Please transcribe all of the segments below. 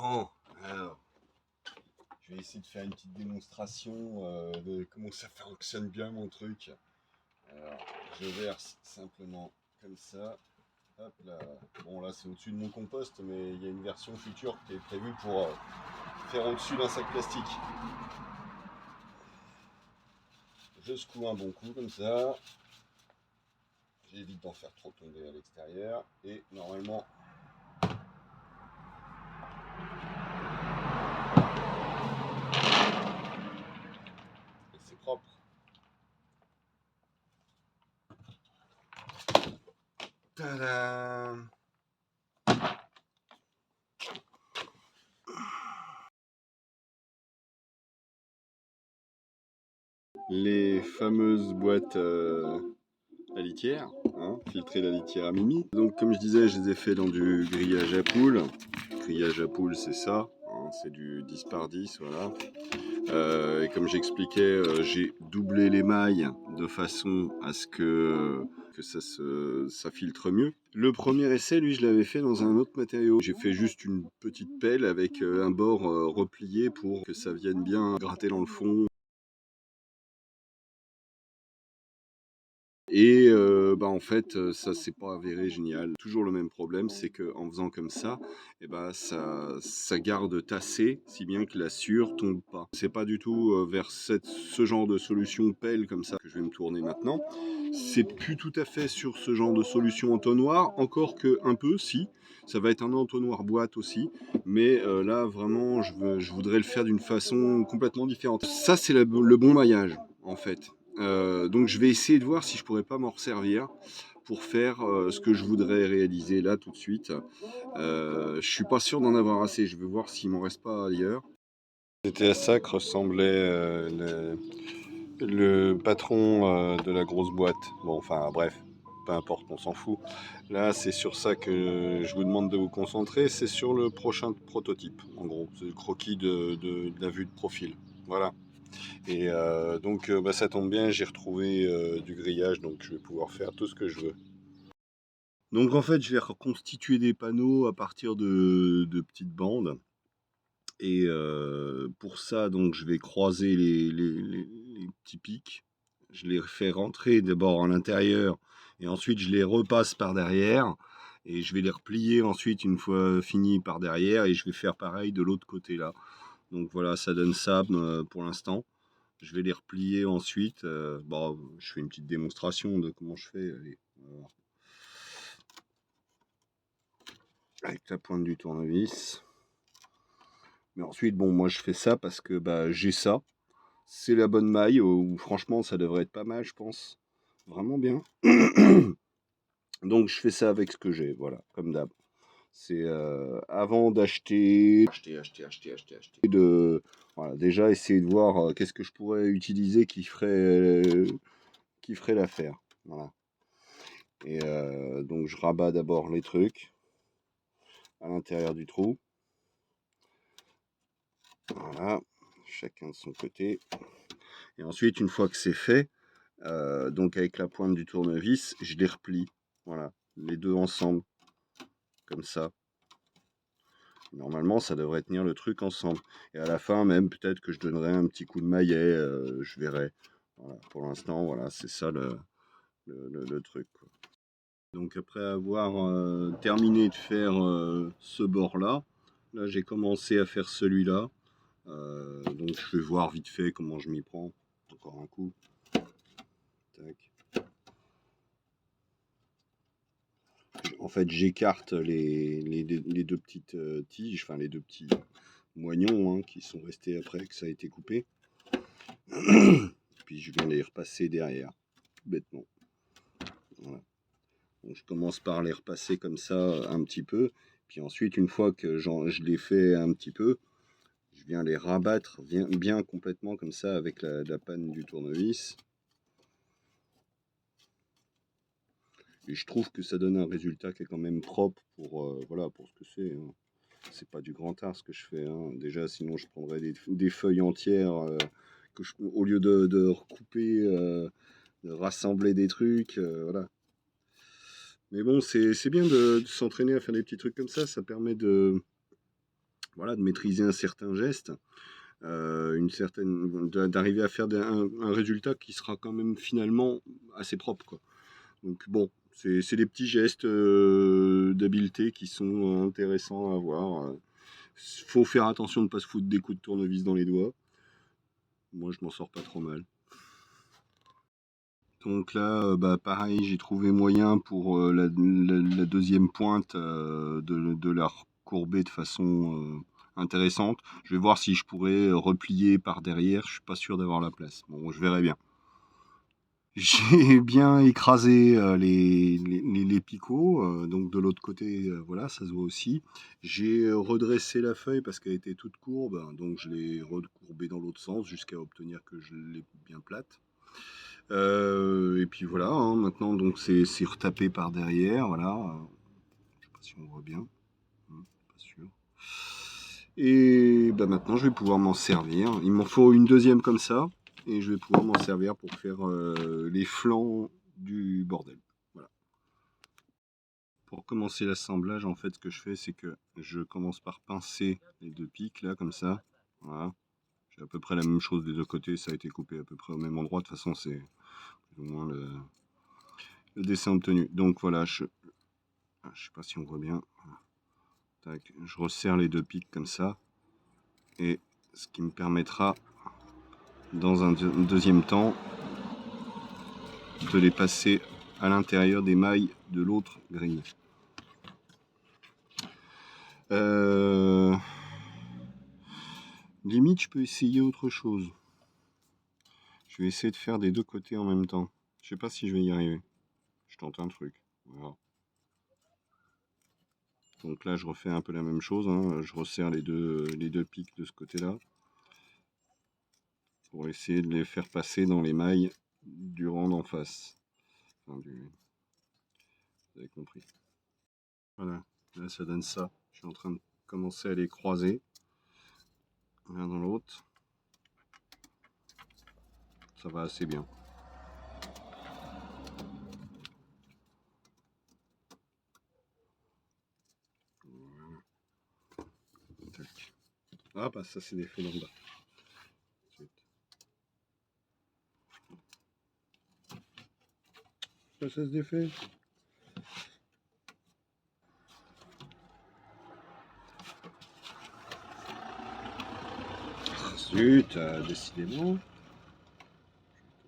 Bon, alors, je vais essayer de faire une petite démonstration de comment ça fonctionne bien mon truc. Alors, je verse simplement comme ça. Hop là. Bon, là c'est au-dessus de mon compost, mais il y a une version future qui est prévue pour faire au-dessus d'un sac plastique. Je secoue un bon coup comme ça. J'évite d'en faire trop tomber à l'extérieur. Et normalement, c'est propre. Tadam! Les fameuses boîtes à litière, hein, filtrer la litière à Mimi. Donc comme je disais, je les ai fait dans du grillage à poules. Grillage à poules, c'est ça, hein, c'est du 10 par 10, voilà. Et comme j'expliquais, j'ai doublé les mailles de façon à ce que ça filtre mieux. Le premier essai, lui, je l'avais fait dans un autre matériau. J'ai fait juste une petite pelle avec un bord replié pour que ça vienne bien gratter dans le fond. Et en fait, ça s'est pas avéré génial. Toujours le même problème, c'est qu'en faisant comme ça, ça garde tassé, si bien que la sciure tombe pas. C'est pas du tout vers ce genre de solution pelle comme ça que je vais me tourner maintenant. C'est plus tout à fait sur ce genre de solution entonnoir, encore que un peu, si. Ça va être un entonnoir boîte aussi, mais là vraiment, je voudrais le faire d'une façon complètement différente. Ça, c'est le bon maillage, en fait. Donc je vais essayer de voir si je pourrais pas m'en resservir pour faire ce que je voudrais réaliser là tout de suite. Je suis pas sûr d'en avoir assez, je vais voir s'il m'en reste pas ailleurs. C'était à ça que ressemblait le patron de la grosse boîte. Bon, enfin bref, peu importe, on s'en fout. Là, c'est sur ça que je vous demande de vous concentrer, c'est sur le prochain prototype, en gros. C'est le croquis de la vue de profil. Voilà. Et donc ça tombe bien, j'ai retrouvé du grillage, donc je vais pouvoir faire tout ce que je veux. Donc en fait, je vais reconstituer des panneaux à partir de petites bandes. Et pour ça, donc je vais croiser les petits pics. Je les fais rentrer d'abord à l'intérieur et ensuite je les repasse par derrière. Et je vais les replier ensuite une fois fini par derrière et je vais faire pareil de l'autre côté là. Donc voilà, ça donne ça pour l'instant. Je vais les replier ensuite. Je fais une petite démonstration de comment je fais. Allez, avec la pointe du tournevis. Mais ensuite, bon, moi je fais ça parce que j'ai ça. C'est la bonne maille. Où, franchement, ça devrait être pas mal, je pense. Vraiment bien. Donc je fais ça avec ce que j'ai, voilà, comme d'hab. C'est avant d'acheter, voilà, déjà essayer de voir qu'est-ce que je pourrais utiliser qui ferait l'affaire. Voilà. Et donc je rabats d'abord les trucs à l'intérieur du trou. Voilà, chacun de son côté. Et ensuite, une fois que c'est fait, donc avec la pointe du tournevis, je les replie. Voilà, les deux ensemble, comme ça. Normalement, ça devrait tenir le truc ensemble. Et à la fin, même, peut-être que je donnerai un petit coup de maillet, je verrai. Voilà, pour l'instant, voilà, c'est ça le truc, quoi. Donc après avoir terminé de faire ce bord-là, là j'ai commencé à faire celui-là. Donc je vais voir vite fait comment je m'y prends. Encore un coup. Tac. En fait, j'écarte les deux petites tiges, enfin les deux petits moignons qui sont restés après que ça a été coupé. Puis je viens les repasser derrière, bêtement. Voilà. Donc, je commence par les repasser comme ça un petit peu. Puis ensuite, une fois que je les fais un petit peu, je viens les rabattre bien complètement comme ça avec la panne du tournevis. Et je trouve que ça donne un résultat qui est quand même propre voilà, pour ce que c'est. Hein. C'est pas du grand art ce que je fais. Hein. Déjà, sinon je prendrais des feuilles entières au lieu de recouper, de rassembler des trucs. Voilà. Mais bon, c'est bien de s'entraîner à faire des petits trucs comme ça. Ça permet voilà, de maîtriser un certain geste, d'arriver à faire un résultat qui sera quand même finalement assez propre, quoi. Donc bon, c'est des petits gestes d'habileté qui sont intéressants à voir. Faut faire attention de ne pas se foutre des coups de tournevis dans les doigts. Moi, je m'en sors pas trop mal. Donc là, bah, pareil, j'ai trouvé moyen pour la deuxième pointe de la recourber de façon intéressante. Je vais voir si je pourrais replier par derrière. Je suis pas sûr d'avoir la place. Bon, je verrai bien. J'ai bien écrasé les picots, donc de l'autre côté, voilà, ça se voit aussi. J'ai redressé la feuille parce qu'elle était toute courbe, donc je l'ai recourbée dans l'autre sens jusqu'à obtenir que je l'ai bien plate. Et puis voilà, hein, maintenant donc c'est retapé par derrière, voilà. Je sais pas si on voit bien, pas sûr. Et bah maintenant je vais pouvoir m'en servir. Il m'en faut une deuxième comme ça, et je vais pouvoir m'en servir pour faire les flancs du bordel. Voilà. Pour commencer l'assemblage, en fait, ce que je fais, c'est que je commence par pincer les deux pics là, comme ça. Voilà. J'ai à peu près la même chose des deux côtés, ça a été coupé à peu près au même endroit. De toute façon, c'est plus ou moins le dessin obtenu. Donc voilà, je sais pas si on voit bien. Tac, je resserre les deux pics comme ça. Et ce qui me permettra, dans un deuxième temps, de les passer à l'intérieur des mailles de l'autre grille. Limite, je peux essayer autre chose. Je vais essayer de faire des deux côtés en même temps. Je sais pas si je vais y arriver. Je tente un truc. Voilà. Donc là, je refais un peu la même chose, hein. Je resserre les deux pics de ce côté-là pour essayer de les faire passer dans les mailles du rang d'en face. Enfin, vous avez compris. Voilà, là ça donne ça. Je suis en train de commencer à les croiser l'un dans l'autre. Ça va assez bien. Tac. Ah bah ça c'est des faits d'en bas. Ça se défait. Zut, décidément.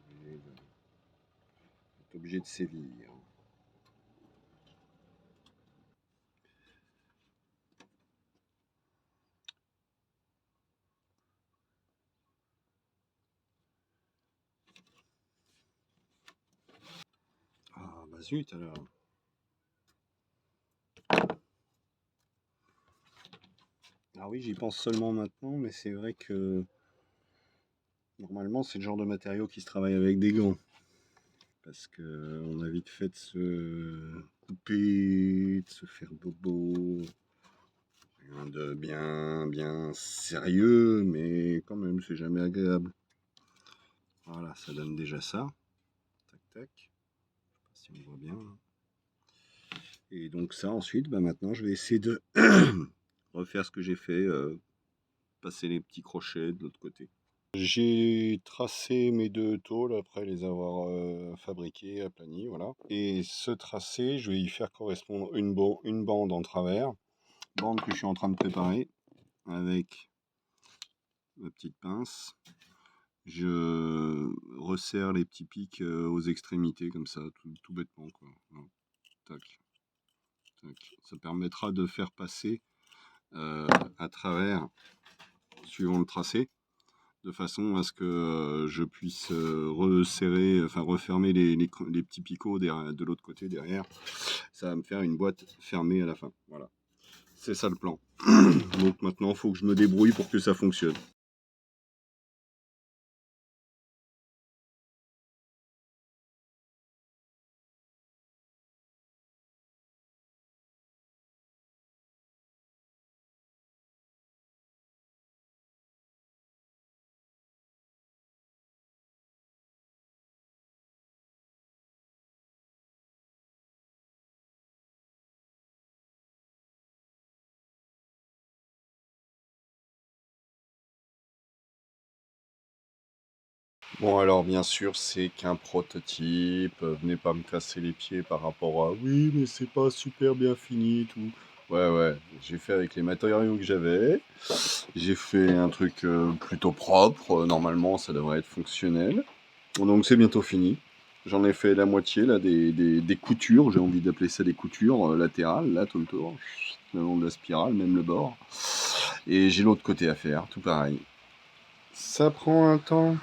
Je vais être obligé de sévir. Ah bah zut alors. Ah oui, j'y pense seulement maintenant, mais c'est vrai que normalement c'est le genre de matériau qui se travaille avec des gants. Parce que on a vite fait de se couper, de se faire bobo. Rien de bien sérieux, mais quand même, c'est jamais agréable. Voilà, ça donne déjà ça. Tac, tac. Je sais pas si on voit bien. Et donc ça, ensuite, bah maintenant, je vais essayer de refaire ce que j'ai fait, passer les petits crochets de l'autre côté. J'ai tracé mes deux tôles après les avoir fabriquées, aplanies, voilà. Et ce tracé, je vais y faire correspondre une bande en travers, bande que je suis en train de préparer avec ma petite pince. Je resserre les petits pics aux extrémités comme ça, tout bêtement, quoi. Voilà. Tac, tac. Ça permettra de faire passer à travers, suivant le tracé, de façon à ce que je puisse resserrer, enfin refermer les petits picots de l'autre côté derrière. Ça va me faire une boîte fermée à la fin. Voilà. C'est ça le plan. Donc maintenant, il faut que je me débrouille pour que ça fonctionne. Bon alors bien sûr c'est qu'un prototype, venez pas me casser les pieds par rapport à oui mais c'est pas super bien fini et tout. Ouais ouais, j'ai fait avec les matériaux que j'avais, j'ai fait un truc plutôt propre, normalement ça devrait être fonctionnel. Donc c'est bientôt fini. J'en ai fait la moitié là des coutures, j'ai envie d'appeler ça des coutures latérales, là tout le tour, le long de la spirale, même le bord. Et j'ai l'autre côté à faire, tout pareil. Ça prend un temps.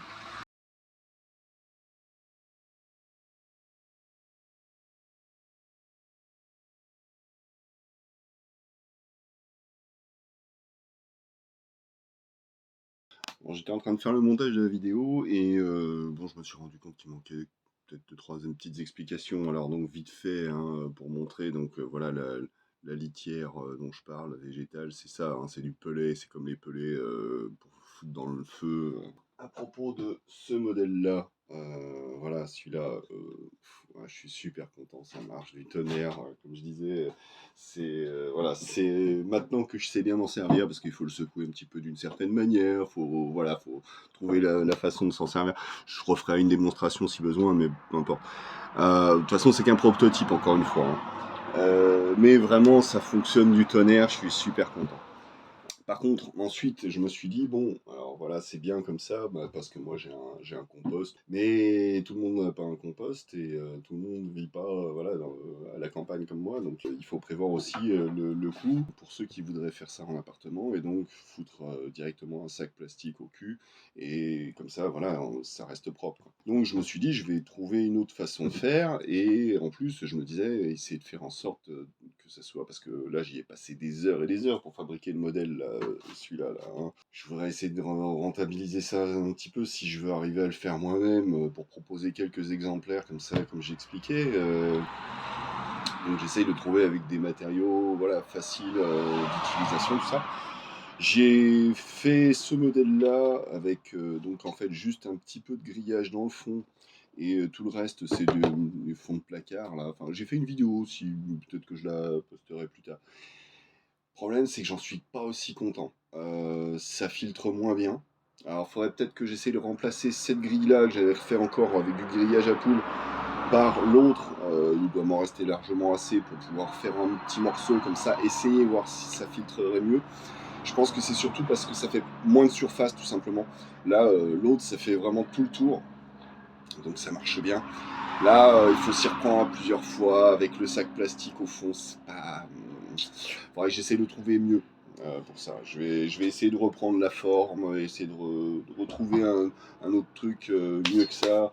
Bon, j'étais en train de faire le montage de la vidéo et bon, je me suis rendu compte qu'il manquait peut-être deux, trois petites explications. Alors donc vite fait, hein, pour montrer, donc voilà la litière dont je parle, la végétale, c'est ça, hein, c'est du pellet, c'est comme les pellets pour foutre dans le feu. À propos de ce modèle-là, voilà, celui-là, ouais, je suis super content, ça marche du tonnerre, comme je disais. C'est voilà, c'est maintenant que je sais bien m'en servir parce qu'il faut le secouer un petit peu d'une certaine manière, faut trouver la façon de s'en servir. Je referai une démonstration si besoin, mais peu importe. De toute façon, c'est qu'un prototype encore une fois, hein. Mais vraiment, ça fonctionne du tonnerre, je suis super content. Par contre, ensuite, je me suis dit, bon, alors voilà, c'est bien comme ça, bah, parce que moi j'ai un compost, mais tout le monde n'a pas un compost et tout le monde ne vit pas voilà, à la campagne comme moi, donc il faut prévoir aussi le coût pour ceux qui voudraient faire ça en appartement et donc foutre directement un sac plastique au cul et comme ça, voilà, ça reste propre. Donc je me suis dit, je vais trouver une autre façon de faire et en plus, je me disais, essayer de faire en sorte que ça soit, parce que là j'y ai passé des heures et des heures pour fabriquer le modèle, là, celui-là, là, hein. Je voudrais essayer de rentabiliser ça un petit peu si je veux arriver à le faire moi-même pour proposer quelques exemplaires comme ça, comme j'expliquais. Donc j'essaye de trouver avec des matériaux voilà, faciles d'utilisation, tout ça. J'ai fait ce modèle-là avec donc en fait juste un petit peu de grillage dans le fond et tout le reste c'est du fond de placard là. Enfin, j'ai fait une vidéo aussi, peut-être que je la posterai plus tard. Le problème c'est que j'en suis pas aussi content. Ça filtre moins bien. Alors il faudrait peut-être que j'essaie de remplacer cette grille-là que j'avais refait encore avec du grillage à poule par l'autre. Il doit m'en rester largement assez pour pouvoir faire un petit morceau comme ça, essayer voir si ça filtrerait mieux. Je pense que c'est surtout parce que ça fait moins de surface, tout simplement. Là, l'autre, ça fait vraiment tout le tour, donc ça marche bien. Là, il faut s'y reprendre plusieurs fois avec le sac plastique au fond. C'est pas. Faudrait que j'essaie de trouver mieux pour ça. Je vais essayer de reprendre la forme, essayer de retrouver un autre truc mieux que ça.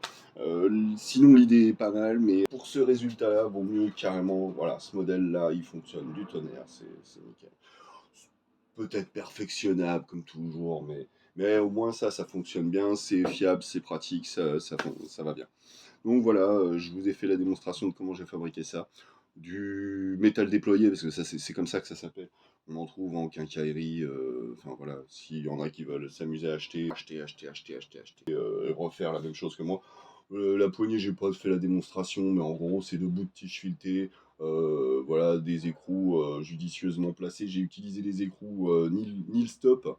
Sinon, l'idée est pas mal, mais pour ce résultat-là, vaut mieux carrément. Voilà, ce modèle-là, il fonctionne du tonnerre, c'est nickel. Peut-être perfectionnable comme toujours, mais au moins ça fonctionne bien, c'est fiable, c'est pratique, ça va bien. Donc voilà, je vous ai fait la démonstration de comment j'ai fabriqué ça. Du métal déployé, parce que ça c'est comme ça que ça s'appelle. On en trouve en quincaillerie, enfin voilà, s'il y en a qui veulent s'amuser à acheter, et refaire la même chose que moi. La poignée, j'ai pas fait la démonstration, mais en gros, c'est deux bouts de tige filetés, voilà, des écrous judicieusement placés. J'ai utilisé des écrous nil stop,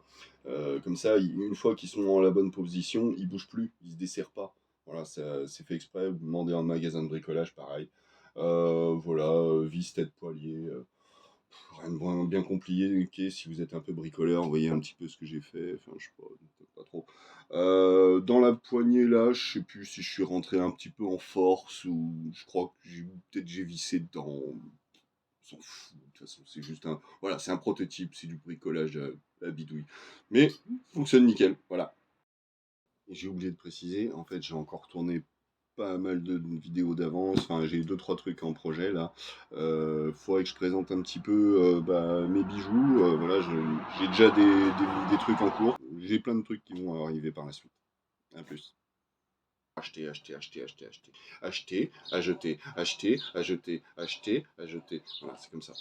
comme ça, une fois qu'ils sont en la bonne position, ils bougent plus, ils se desserrent pas. Voilà, c'est fait exprès. Vous demandez en magasin de bricolage, pareil. Voilà, vis, tête, poilier. Rien de vraiment bien compliqué. Ok, si vous êtes un peu bricoleur, vous voyez un petit peu ce que j'ai fait. Enfin, je sais pas, peut-être pas trop. Dans la poignée là, je sais plus si je suis rentré un petit peu en force ou je crois que peut-être j'ai vissé dedans. On s'en fout. De toute façon, c'est juste un. Voilà, c'est un prototype, c'est du bricolage à bidouille. Mais fonctionne nickel. Voilà. Et j'ai oublié de préciser, en fait, j'ai encore tourné pas mal de vidéos d'avance. Enfin, j'ai deux, trois trucs en projet là. Faudrait que je présente un petit peu mes bijoux. Voilà, j'ai déjà des trucs en cours. J'ai plein de trucs qui vont arriver par la suite. À plus. Acheter, à jeter, acheter, à jeter, acheter, à jeter. Voilà, c'est comme ça.